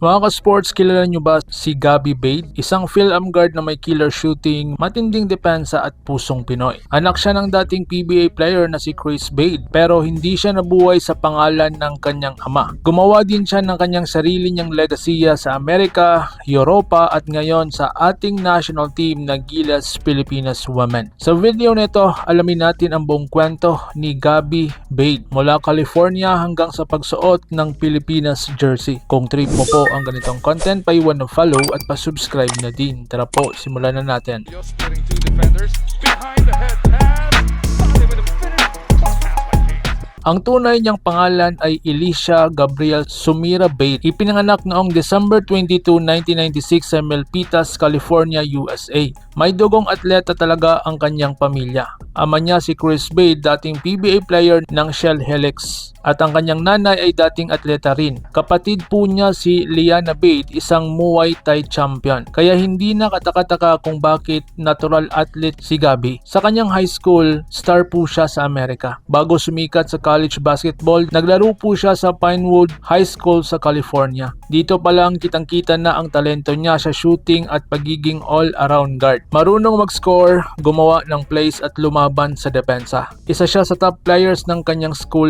Mga ka-sports, kilala nyo ba si Gabby Bade? Isang Phil-Am guard na may killer shooting, matinding depensa at pusong Pinoy. Anak siya ng dating PBA player na si Chris Bade, pero hindi siya nabuhay sa pangalan ng kanyang ama. Gumawa din siya ng kanyang sarili niyang legasiya sa Amerika, Europa at ngayon sa ating national team na Gilas Pilipinas Women. Sa video nito, alamin natin ang buong kwento ni Gabby Bade mula California hanggang sa pagsuot ng Pilipinas jersey. Kung trip mo po ang ganitong content, paiwan na follow at pa-subscribe na din. Tara po, simulan na natin. Ang tunay niyang pangalan ay Elisha Gabriel Sumira Bade. Ipinanganak noong December 22, 1996 sa Milpitas, California, USA. May dugong atleta talaga ang kanyang pamilya. Ama niya si Chris Bade, dating PBA player ng Shell Helix. At ang kanyang nanay ay dating atleta rin. Kapatid po niya si Liana Bade, isang Muay Thai champion. Kaya hindi na katakataka kung bakit natural athlete si Gabby. Sa kanyang high school, star po siya sa Amerika. Bago sumikat sa college basketball, naglaro po siya sa Pinewood High School sa California. Dito pa lang kitang-kita na ang talento niya sa shooting at pagiging all-around guard. Marunong mag-score, gumawa ng plays at lumaban sa depensa. Isa siya sa top players ng kanyang school